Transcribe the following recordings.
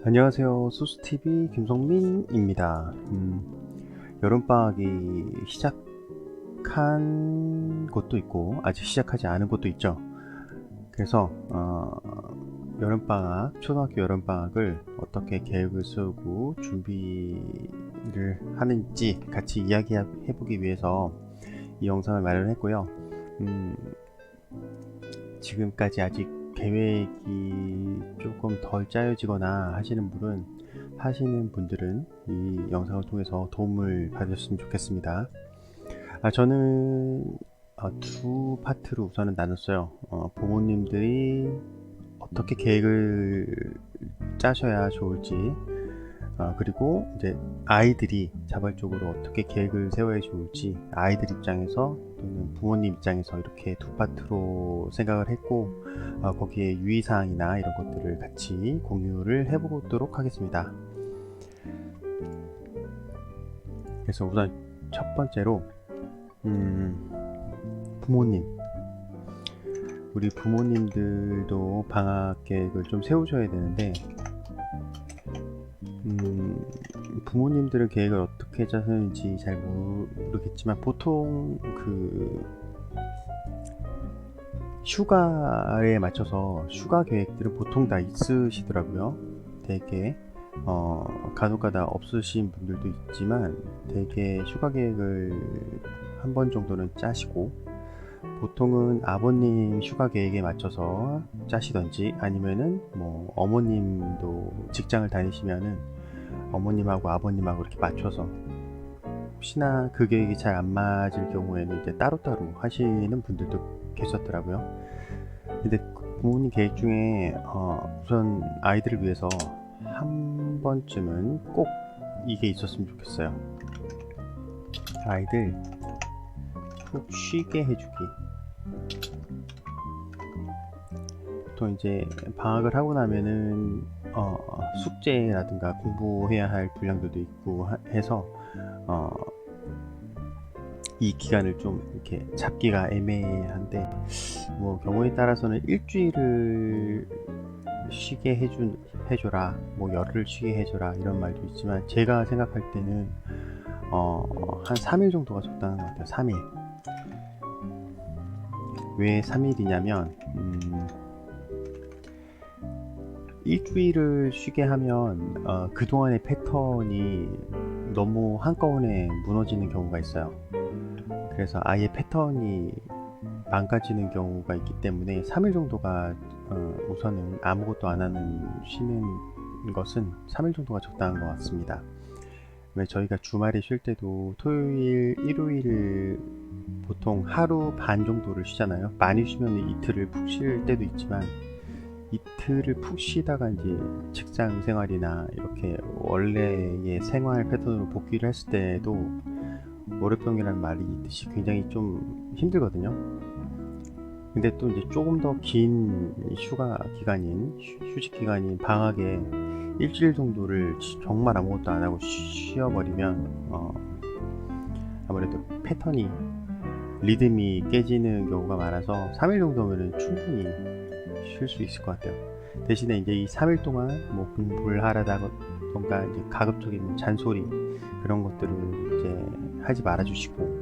안녕하세요. 소스TV 김성민입니다. 여름방학이 시작한 곳도 있고 아직 시작하지 않은 곳도 있죠. 그래서 여름방학, 초등학교 여름방학을 어떻게 계획을 세우고 준비를 하는지 같이 이야기해보기 위해서 이 영상을 마련했고요. 지금까지 아직 계획이 조금 덜 짜여지거나 하시는 분들은 이 영상을 통해서 도움을 받으셨으면 좋겠습니다. 저는 두 파트로 우선은 나눴어요. 부모님들이 어떻게 계획을 짜셔야 좋을지, 그리고 이제 아이들이 자발적으로 어떻게 계획을 세워야 좋을지, 아이들 입장에서 또는 부모님 입장에서 이렇게 두 파트로 생각을 했고, 거기에 유의사항이나 이런 것들을 같이 공유를 해보도록 하겠습니다. 그래서 우선 첫 번째로 우리 부모님들도 방학 계획을 좀 세우셔야 되는데, 부모님들은 계획을 어떻게 짜는지 잘 모르겠지만 보통 휴가에 맞춰서 휴가 계획들은 보통 다 있으시더라고요. 되게 간혹가다 없으신 분들도 있지만 되게 휴가 계획을 한 번 정도는 짜시고, 보통은 아버님 휴가 계획에 맞춰서 짜시던지, 아니면은 뭐 어머님도 직장을 다니시면은 어머님하고 아버님하고 이렇게 맞춰서, 혹시나 그 계획이 잘 안 맞을 경우에는 이제 따로따로 하시는 분들도 계셨더라고요. 근데 부모님 계획 중에 우선 아이들을 위해서 한 번쯤은 꼭 이게 있었으면 좋겠어요. 아이들 푹 쉬게 해주기. 보통 이제 방학을 하고 나면은 숙제라든가 공부해야 할 분량들도 있고 해서 이 기간을 좀 이렇게 잡기가 애매한데, 뭐 경우에 따라서는 일주일을 쉬게 해줘라, 뭐 열흘을 쉬게 해줘라, 이런 말도 있지만 제가 생각할 때는 한 3일 정도가 적당한 것 같아요. 3일. 왜 3일이냐면 일주일을 쉬게 하면 그동안의 패턴이 너무 한꺼번에 무너지는 경우가 있어요. 그래서 아예 패턴이 망가지는 경우가 있기 때문에 3일 정도가 우선은 아무것도 안 하는 쉬는 것은 3일 정도가 적당한 것 같습니다. 왜 저희가 주말에 쉴 때도 토요일, 일요일 보통 하루 반 정도를 쉬잖아요. 많이 쉬면 이틀을 푹 쉴 때도 있지만, 이틀을 푹 쉬다가 이제 직장 생활이나 이렇게 원래의 생활 패턴으로 복귀를 했을 때도 월요병이라는 말이 있듯이 굉장히 좀 힘들거든요. 근데 또 이제 조금 더 긴 휴가 기간인, 휴직 기간인 방학에 일주일 정도를 정말 아무것도 안 하고 쉬어버리면 아무래도 패턴이, 리듬이 깨지는 경우가 많아서 3일 정도면 충분히 쉴 수 있을 것 같아요. 대신에 이제 이 3일 동안 뭐 공부를 하라던가 이제 가급적인 잔소리, 그런 것들을 이제 하지 말아 주시고,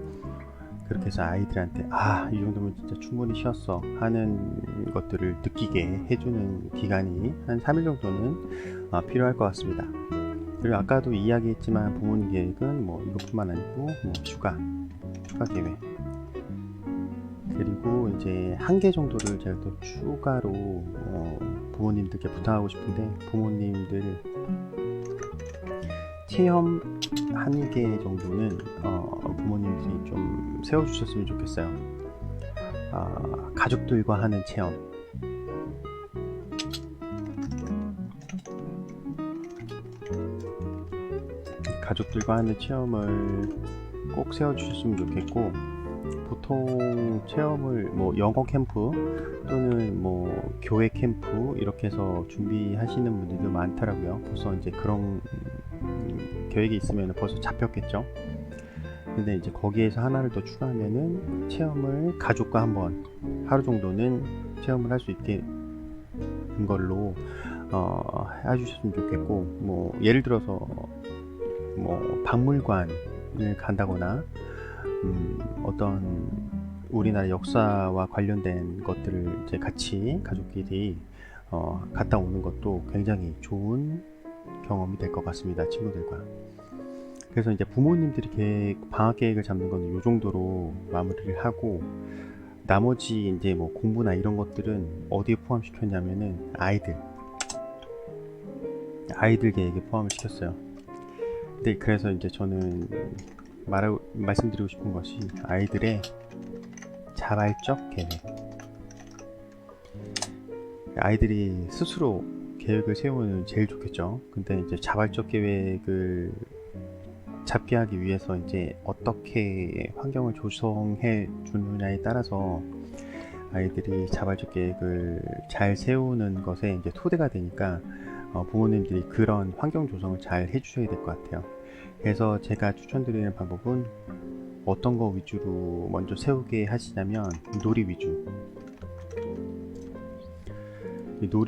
그렇게 해서 아이들한테 이 정도면 진짜 충분히 쉬었어 하는 것들을 느끼게 해주는 기간이 한 3일 정도는 필요할 것 같습니다. 그리고 아까도 이야기했지만 부모님 계획은 뭐 이것뿐만 아니고 뭐 휴가 계획, 그리고 이제 한 개 정도를 제가 또 추가로 부모님들께 부탁하고 싶은데, 부모님들 체험 한 개 정도는 부모님들이 좀 세워주셨으면 좋겠어요. 가족들과 하는 체험. 가족들과 하는 체험을 꼭 세워주셨으면 좋겠고, 보통 체험을 뭐 영어 캠프 또는 뭐 교회 캠프 이렇게 해서 준비하시는 분들도 많더라고요. 벌써 이제 그런 계획이 있으면 벌써 잡혔겠죠. 근데 이제 거기에서 하나를 더 추가하면은 체험을 가족과 한번 하루 정도는 체험을 할 수 있게 된 걸로 해주셨으면 좋겠고, 뭐 예를 들어서 뭐 박물관을 간다거나 어떤 우리나라 역사와 관련된 것들을 이제 같이 가족끼리 갔다 오는 것도 굉장히 좋은 경험이 될 것 같습니다, 친구들과. 그래서 이제 부모님들이 방학 계획을 잡는 건 이 정도로 마무리를 하고, 나머지 이제 뭐 공부나 이런 것들은 어디에 포함시켰냐면은 아이들 계획에 포함을 시켰어요. 근데 그래서 이제 저는 말씀드리고 싶은 것이 아이들의 자발적 계획. 아이들이 스스로 계획을 세우면 제일 좋겠죠. 근데 이제 자발적 계획을 잡게 하기 위해서 이제 어떻게 환경을 조성해 주느냐에 따라서 아이들이 자발적 계획을 잘 세우는 것에 이제 토대가 되니까 부모님들이 그런 환경 조성을 잘 해주셔야 될 것 같아요. 그래서 제가 추천드리는 방법은 어떤 거 위주로 먼저 세우게 하시냐면 놀이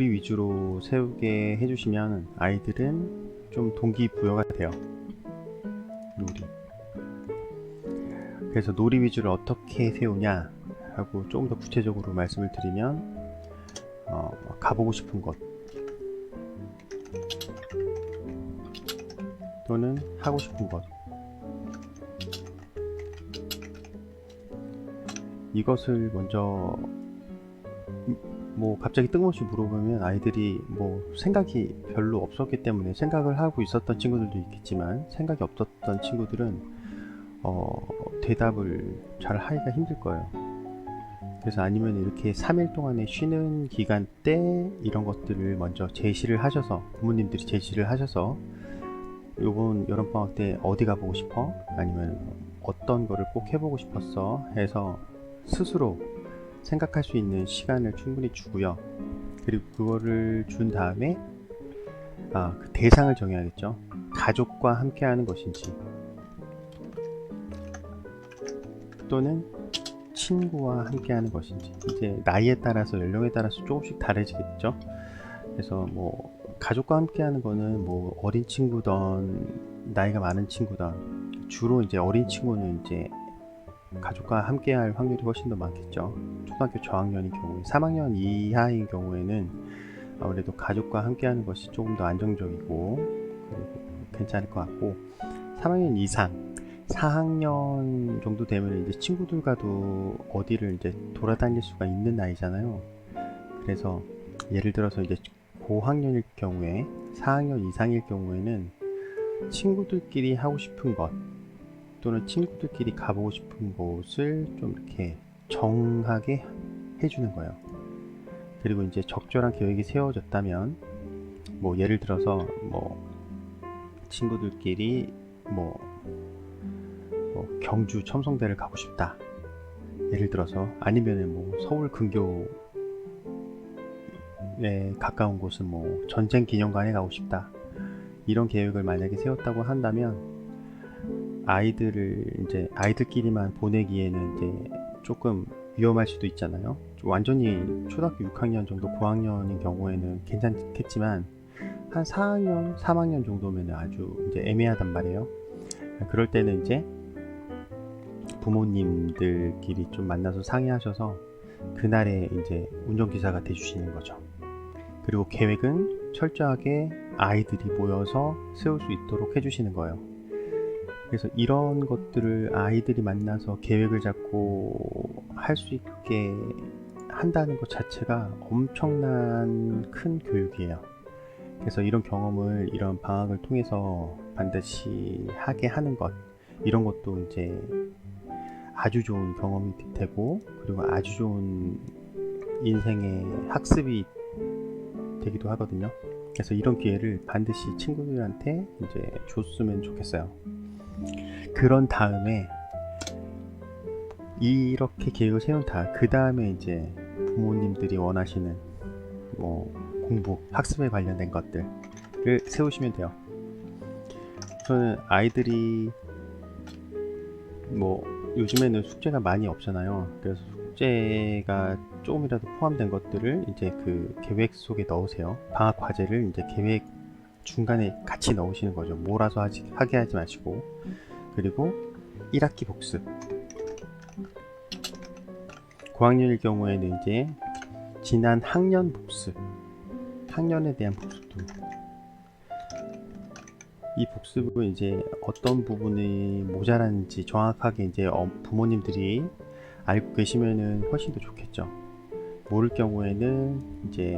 위주로 세우게 해주시면 아이들은 좀 동기부여가 돼요. 그래서 놀이 위주를 어떻게 세우냐 하고 조금 더 구체적으로 말씀을 드리면 가보고 싶은 곳 또는 하고 싶은 것, 이것을 먼저 뭐 갑자기 뜬금없이 물어보면 아이들이 뭐 생각이 별로 없었기 때문에 생각을 하고 있었던 친구들도 있겠지만, 생각이 없었던 친구들은 대답을 잘 하기가 힘들 거예요. 그래서 아니면 이렇게 3일 동안의 쉬는 기간 때 이런 것들을 먼저 제시를 하셔서, 부모님들이 제시를 하셔서 요번 여름방학 때 어디 가보고 싶어? 아니면 어떤 거를 꼭 해보고 싶었어? 해서 스스로 생각할 수 있는 시간을 충분히 주고요. 그리고 그거를 준 다음에 그 대상을 정해야겠죠. 가족과 함께 하는 것인지 또는 친구와 함께 하는 것인지, 이제 나이에 따라서 연령에 따라서 조금씩 다르겠죠. 그래서 뭐 가족과 함께 하는 거는 뭐 어린 친구든 나이가 많은 친구든, 주로 이제 어린 친구는 이제 가족과 함께 할 확률이 훨씬 더 많겠죠. 초등학교 저학년인 경우에, 3학년 이하인 경우에는 아무래도 가족과 함께 하는 것이 조금 더 안정적이고 괜찮을 것 같고, 3학년 이상 4학년 정도 되면 이제 친구들과도 어디를 이제 돌아다닐 수가 있는 나이잖아요. 그래서 예를 들어서 이제 고학년일 경우에, 4학년 이상일 경우에는 친구들끼리 하고 싶은 것 또는 친구들끼리 가보고 싶은 곳을 좀 이렇게 정하게 해주는 거예요. 그리고 이제 적절한 계획이 세워졌다면, 뭐 예를 들어서 뭐 친구들끼리 뭐 경주 첨성대를 가고 싶다, 예를 들어서, 아니면은 뭐 서울 근교에 가까운 곳은 뭐 전쟁 기념관에 가고 싶다, 이런 계획을 만약에 세웠다고 한다면 아이들끼리만 보내기에는 이제 조금 위험할 수도 있잖아요. 완전히 초등학교 6학년 정도 고학년인 경우에는 괜찮겠지만 한 4학년, 3학년 정도면 아주 이제 애매하단 말이에요. 그럴 때는 이제 부모님들끼리 좀 만나서 상의하셔서 그날에 이제 운전기사가 돼주시는 거죠. 그리고 계획은 철저하게 아이들이 모여서 세울 수 있도록 해주시는 거예요. 그래서 이런 것들을 아이들이 만나서 계획을 잡고 할 수 있게 한다는 것 자체가 엄청난 큰 교육이에요. 그래서 이런 경험을 이런 방학을 통해서 반드시 하게 하는 것, 이런 것도 이제 아주 좋은 경험이 되고, 그리고 아주 좋은 인생의 학습이 되기도 하거든요. 그래서 이런 기회를 반드시 친구들한테 이제 줬으면 좋겠어요. 그런 다음에 이렇게 계획을 세운 그 다음에 이제 부모님들이 원하시는 뭐 공부, 학습에 관련된 것들을 세우시면 돼요. 저는 아이들이 뭐 요즘에는 숙제가 많이 없잖아요. 그래서 숙제가 조금이라도 포함된 것들을 이제 그 계획 속에 넣으세요. 방학 과제를 이제 계획 중간에 같이 넣으시는 거죠. 몰아서 하게 하지 마시고. 그리고 1학기 복습. 고학년일 경우에는 이제 지난 학년 복습, 학년에 대한 복습도. 이 복습은 이제 어떤 부분이 모자란지 정확하게 이제 부모님들이 알고 계시면은 훨씬 더 좋겠죠. 모를 경우에는 이제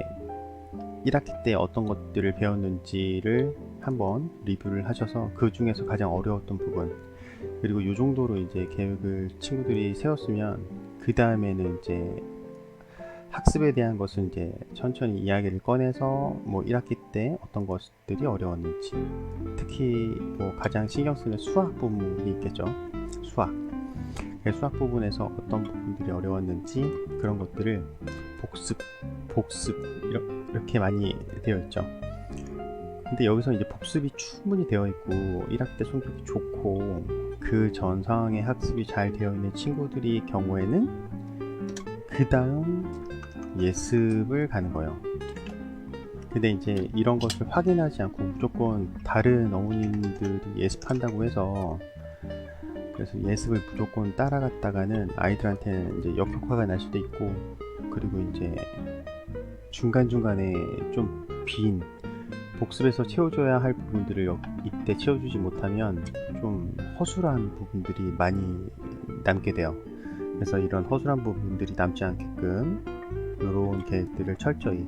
1학기 때 어떤 것들을 배웠는지를 한번 리뷰를 하셔서 그 중에서 가장 어려웠던 부분, 그리고 이 정도로 이제 계획을 친구들이 세웠으면 그 다음에는 이제 학습에 대한 것은 이제 천천히 이야기를 꺼내서 뭐 1학기 때 어떤 것들이 어려웠는지, 특히 뭐 가장 신경 쓰는 수학 부분이 있겠죠. 수학 부분에서 어떤 부분들이 어려웠는지 그런 것들을 복습 이렇게 많이 되어 있죠. 근데 여기서 이제 복습이 충분히 되어 있고 1학기 때 성적이 좋고 그 전 상황의 학습이 잘 되어 있는 친구들이 경우에는 그 다음 예습을 가는 거예요. 근데 이제 이런 것을 확인하지 않고 무조건 다른 어머님들이 예습한다고 해서 그래서 예습을 무조건 따라갔다가는 아이들한테는 이제 역효과가 날 수도 있고, 그리고 이제 중간중간에 좀 빈 복습에서 채워줘야 할 부분들을 이때 채워주지 못하면 좀 허술한 부분들이 많이 남게 돼요. 그래서 이런 허술한 부분들이 남지 않게끔 이런 계획들을 철저히,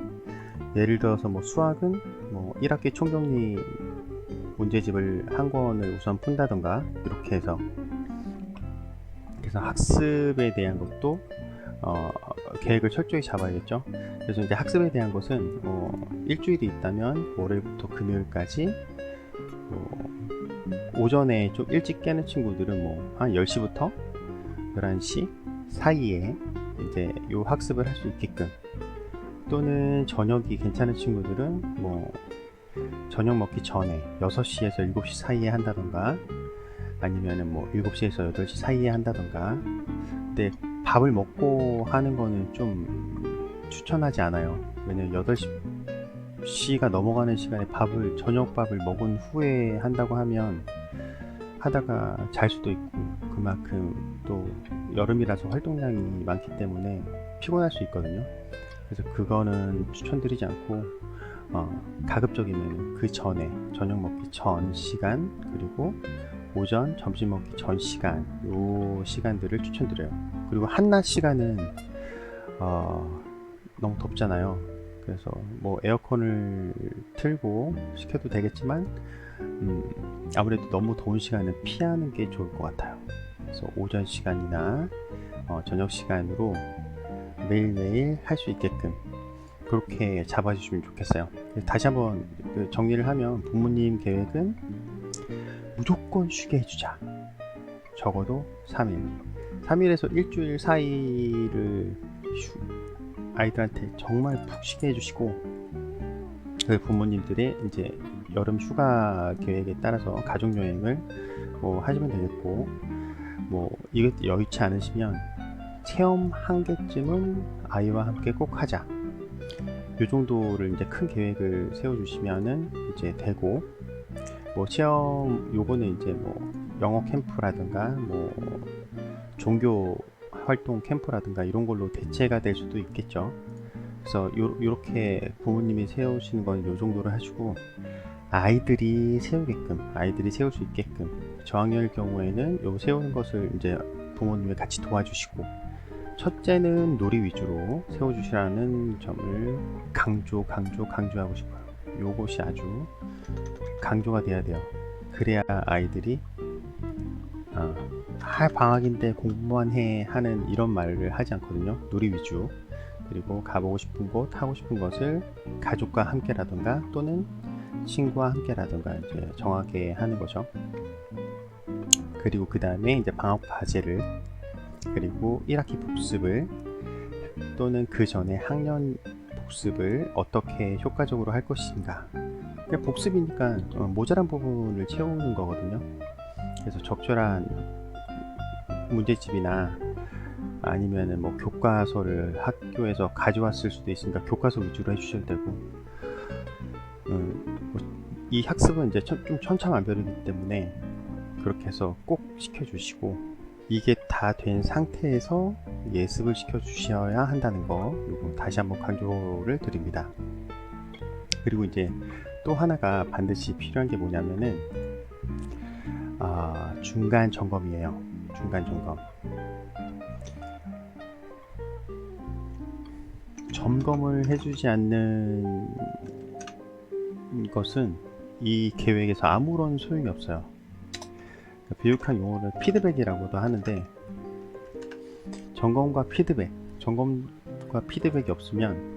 예를 들어서 뭐 수학은 뭐 1학기 총정리 문제집을 한 권을 우선 푼다던가 이렇게 해서, 그래서 학습에 대한 것도 계획을 철저히 잡아야겠죠. 그래서 이제 학습에 대한 것은 일주일이 있다면 월요일부터 금요일까지 오전에 좀 일찍 깨는 친구들은 뭐 한 10시부터 11시 사이에 이제 요 학습을 할 수 있게끔, 또는 저녁이 괜찮은 친구들은 뭐 저녁 먹기 전에 6시에서 7시 사이에 한다던가, 아니면은 뭐 7시에서 8시 사이에 한다던가. 근데 밥을 먹고 하는 거는 좀 추천하지 않아요. 왜냐면 8시가 넘어가는 시간에 저녁밥을 먹은 후에 한다고 하면 하다가 잘 수도 있고, 그만큼 또 여름이라서 활동량이 많기 때문에 피곤할 수 있거든요. 그래서 그거는 추천드리지 않고 가급적이면 그 전에 저녁 먹기 전 시간, 그리고 오전 점심 먹기 전 시간, 요 시간들을 추천드려요. 그리고 한낮 시간은 너무 덥잖아요. 그래서 뭐 에어컨을 틀고 시켜도 되겠지만 아무래도 너무 더운 시간은 피하는 게 좋을 것 같아요. 그래서 오전 시간이나 저녁 시간으로 매일매일 할 수 있게끔 그렇게 잡아주시면 좋겠어요. 다시 한번 정리를 하면, 부모님 계획은 무조건 쉬게 해주자. 적어도 3일에서 일주일 사이를 아이들한테 정말 푹 쉬게 해주시고, 그 부모님들의 이제 여름 휴가 계획에 따라서 가족여행을 뭐 하시면 되겠고, 뭐 이게 여의치 않으시면 체험 한 개쯤은 아이와 함께 꼭 하자, 요 정도를 이제 큰 계획을 세워주시면은 이제 되고, 뭐 체험 요거는 이제 뭐 영어 캠프라든가 뭐 종교 활동 캠프라든가 이런 걸로 대체가 될 수도 있겠죠. 그래서 요렇게 부모님이 세우시는 건 요 정도로 하시고, 아이들이 세울 수 있게끔 저학년일 경우에는 요 세우는 것을 이제 부모님이 같이 도와주시고, 첫째는 놀이 위주로 세워주시라는 점을 강조하고 싶어요. 요것이 아주 강조가 돼야 돼요. 그래야 아이들이 방학인데 공부만 해 하는 이런 말을 하지 않거든요. 놀이 위주. 그리고 가보고 싶은 곳, 하고 싶은 것을 가족과 함께라든가 또는 친구와 함께라든가 이제 정하게 하는 거죠. 그리고 그 다음에 이제 방학 과제를, 그리고 1학기 복습을 또는 그 전에 학년 복습을 어떻게 효과적으로 할 것인가. 복습이니까 모자란 부분을 채우는 거거든요. 그래서 적절한 문제집이나 아니면은 뭐 교과서를 학교에서 가져왔을 수도 있으니까 교과서 위주로 해주셔도 되고, 이 학습은 이제 좀 천차만별이기 때문에 그렇게 해서 꼭 시켜주시고, 이게 다 된 상태에서 예습을 시켜주셔야 한다는 거, 이거 다시 한번 강조를 드립니다. 그리고 이제 또 하나가 반드시 필요한 게 뭐냐면은 중간 점검이에요. 중간 점검. 점검을 해주지 않는 것은 이 계획에서 아무런 소용이 없어요. 비육한 용어를 피드백이라고도 하는데, 점검과 피드백이 없으면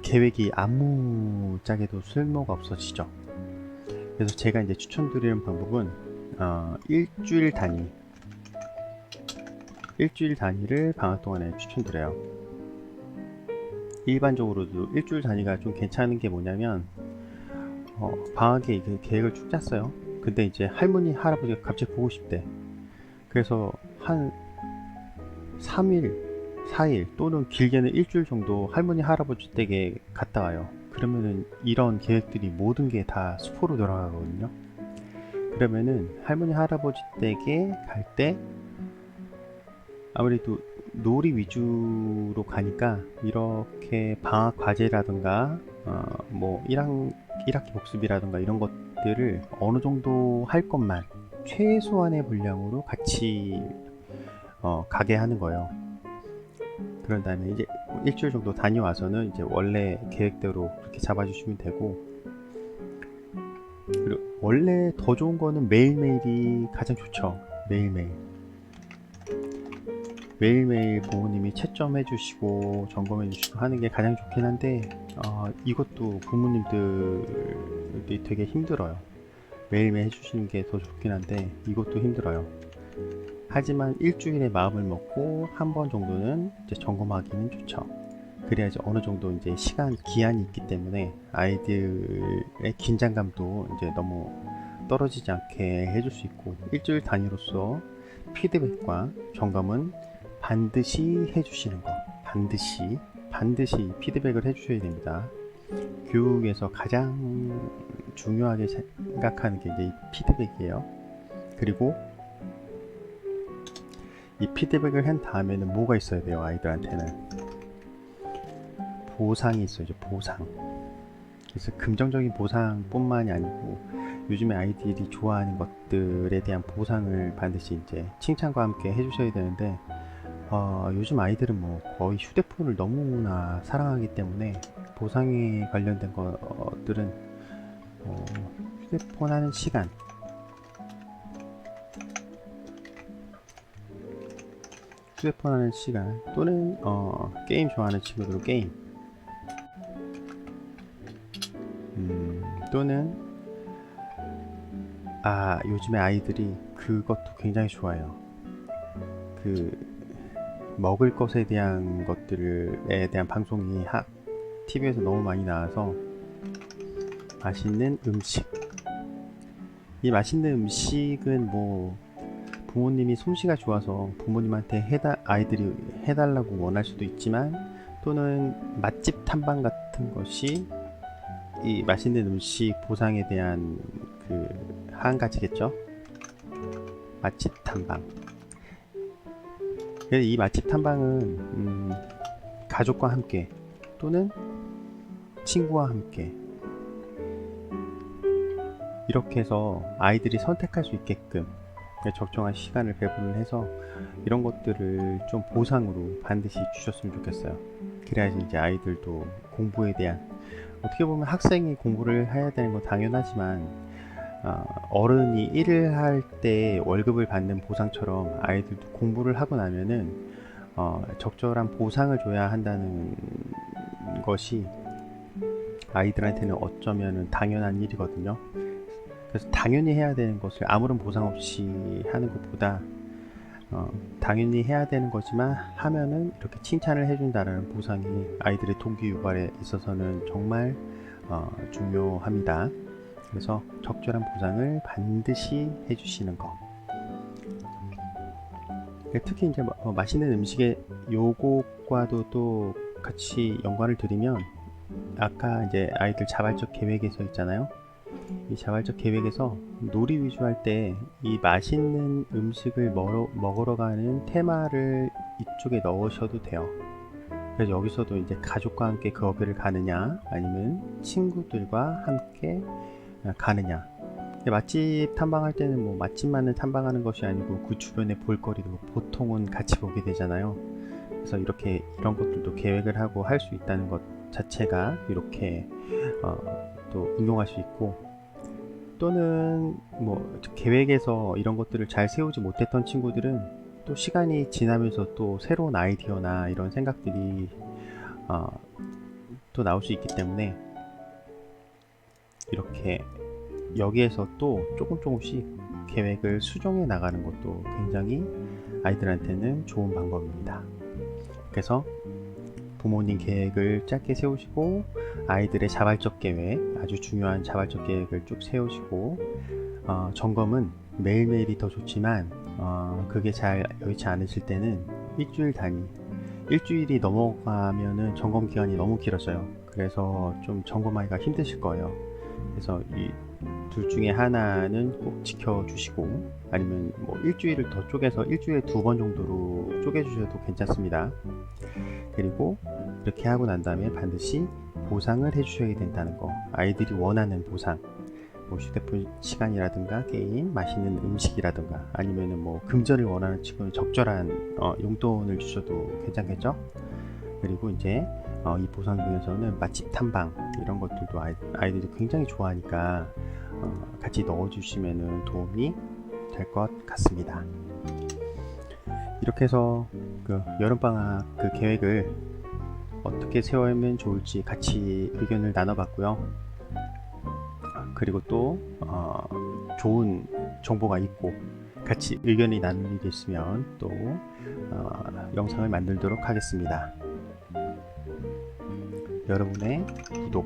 계획이 아무짝에도 쓸모가 없어지죠. 그래서 제가 이제 추천드리는 방법은 일주일 단위를 방학 동안에 추천드려요. 일반적으로도 일주일 단위가 좀 괜찮은 게 뭐냐면, 방학에 이게 계획을 쭉 짰어요. 근데 이제 할머니 할아버지가 갑자기 보고 싶대. 그래서 한 3일 4일 또는 길게는 일주일 정도 할머니 할아버지 댁에 갔다 와요. 그러면은 이런 계획들이 모든 게 다 수포로 돌아가거든요. 그러면은 할머니 할아버지 댁에 갈 때 아무래도 놀이 위주로 가니까 이렇게 방학 과제라든가 뭐 1학기 복습이라든가 이런 것들을 어느 정도 할 것만 최소한의 분량으로 같이 가게 하는 거예요. 그런 다음에 이제 일주일 정도 다녀와서는 이제 원래 계획대로 그렇게 잡아주시면 되고, 그리고 원래 더 좋은 거는 매일매일이 가장 좋죠. 매일매일 부모님이 채점해 주시고 점검해 주시고 하는 게 가장 좋긴 한데, 이것도 부모님들이 되게 힘들어요. 매일매일 해주시는 게 더 좋긴 한데 이것도 힘들어요. 하지만 일주일에 마음을 먹고 한 번 정도는 이제 점검하기는 좋죠. 그래야지 어느 정도 이제 시간 기한이 있기 때문에 아이들의 긴장감도 이제 너무 떨어지지 않게 해줄 수 있고, 일주일 단위로서 피드백과 점검은 반드시 해주시는 거, 반드시 피드백을 해주셔야 됩니다. 교육에서 가장 중요하게 생각하는 게 이제 이 피드백이에요. 그리고 이 피드백을 한 다음에는 뭐가 있어야 돼요? 아이들한테는 보상이 있어야죠. 보상. 그래서 긍정적인 보상뿐만이 아니고 요즘에 아이들이 좋아하는 것들에 대한 보상을 반드시 이제 칭찬과 함께 해주셔야 되는데, 요즘 아이들은 뭐 거의 휴대폰을 너무나 사랑하기 때문에 보상에 관련된 것들은 휴대폰 하는 시간, 또는 게임 좋아하는 친구들 게임, 또는 요즘에 아이들이 그것도 굉장히 좋아해요. 그 먹을 것에 대한 것들에 대한 방송이 TV에서 너무 많이 나와서, 맛있는 음식, 이 맛있는 음식은 뭐 부모님이 솜씨가 좋아서 부모님한테 아이들이 해달라고 원할 수도 있지만, 또는 맛집 탐방 같은 것이 이 맛있는 음식 보상에 대한 한 가지겠죠. 맛집 탐방. 이 맛집 탐방은 가족과 함께 또는 친구와 함께 이렇게 해서 아이들이 선택할 수 있게끔 적정한 시간을 배분을 해서 이런 것들을 좀 보상으로 반드시 주셨으면 좋겠어요. 그래야지 이제 아이들도 공부에 대한, 어떻게 보면 학생이 공부를 해야 되는 건 당연하지만 어른이 일을 할 때 월급을 받는 보상처럼 아이들도 공부를 하고 나면은 적절한 보상을 줘야 한다는 것이 아이들한테는 어쩌면 당연한 일이거든요. 그래서 당연히 해야 되는 것을 아무런 보상 없이 하는 것보다 당연히 해야 되는 거지만 하면은 이렇게 칭찬을 해준다는 보상이 아이들의 동기 유발에 있어서는 정말 중요합니다. 그래서 적절한 보상을 반드시 해주시는 거. 특히 이제 맛있는 음식의 요것과도 또 같이 연관을 드리면 아까 이제 아이들 자발적 계획에서 있잖아요. 이 자발적 계획에서 놀이 위주 할 때 이 맛있는 음식을 먹으러 가는 테마를 이쪽에 넣으셔도 돼요. 그래서 여기서도 이제 가족과 함께 거기를 가느냐 아니면 친구들과 함께 가느냐. 맛집 탐방할 때는 뭐 맛집만을 탐방하는 것이 아니고 그 주변의 볼거리도 보통은 같이 보게 되잖아요. 그래서 이렇게 이런 것들도 계획을 하고 할 수 있다는 것 자체가 이렇게 또 응용할 수 있고, 또는 뭐 계획에서 이런 것들을 잘 세우지 못했던 친구들은 또 시간이 지나면서 또 새로운 아이디어나 이런 생각들이 또 나올 수 있기 때문에 이렇게 여기에서 또 조금씩 계획을 수정해 나가는 것도 굉장히 아이들한테는 좋은 방법입니다. 그래서 부모님 계획을 짧게 세우시고 아이들의 자발적 계획, 아주 중요한 자발적 계획을 쭉 세우시고 점검은 매일매일이 더 좋지만 그게 잘 여의치 않으실 때는 일주일 단위, 일주일이 넘어가면은 점검 기간이 너무 길어져요. 그래서 좀 점검하기가 힘드실 거예요. 그래서 이 둘 중에 하나는 꼭 지켜주시고, 아니면 뭐 일주일을 더 쪼개서 일주일에 2번 정도로 쪼개주셔도 괜찮습니다. 그리고 이렇게 하고 난 다음에 반드시 보상을 해주셔야 된다는 거. 아이들이 원하는 보상, 뭐 휴대폰 시간이라든가 게임, 맛있는 음식이라든가, 아니면은 뭐 금전을 원하는 친구는 적절한 용돈을 주셔도 괜찮겠죠. 그리고 이제 이 보상 중에서는 맛집 탐방 이런 것들도 아이들이 굉장히 좋아하니까 같이 넣어주시면 도움이 될 것 같습니다. 이렇게 해서 그 여름방학 그 계획을 어떻게 세우면 좋을지 같이 의견을 나눠봤고요. 그리고 또 좋은 정보가 있고 같이 의견이 나눌 일이 있으면 또 영상을 만들도록 하겠습니다. 여러분의 구독,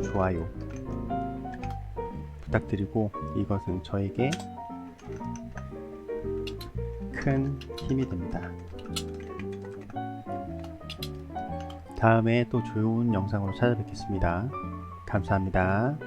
좋아요 부탁드리고, 이것은 저에게 큰 힘이 됩니다. 다음에 또 좋은 영상으로 찾아뵙겠습니다. 감사합니다.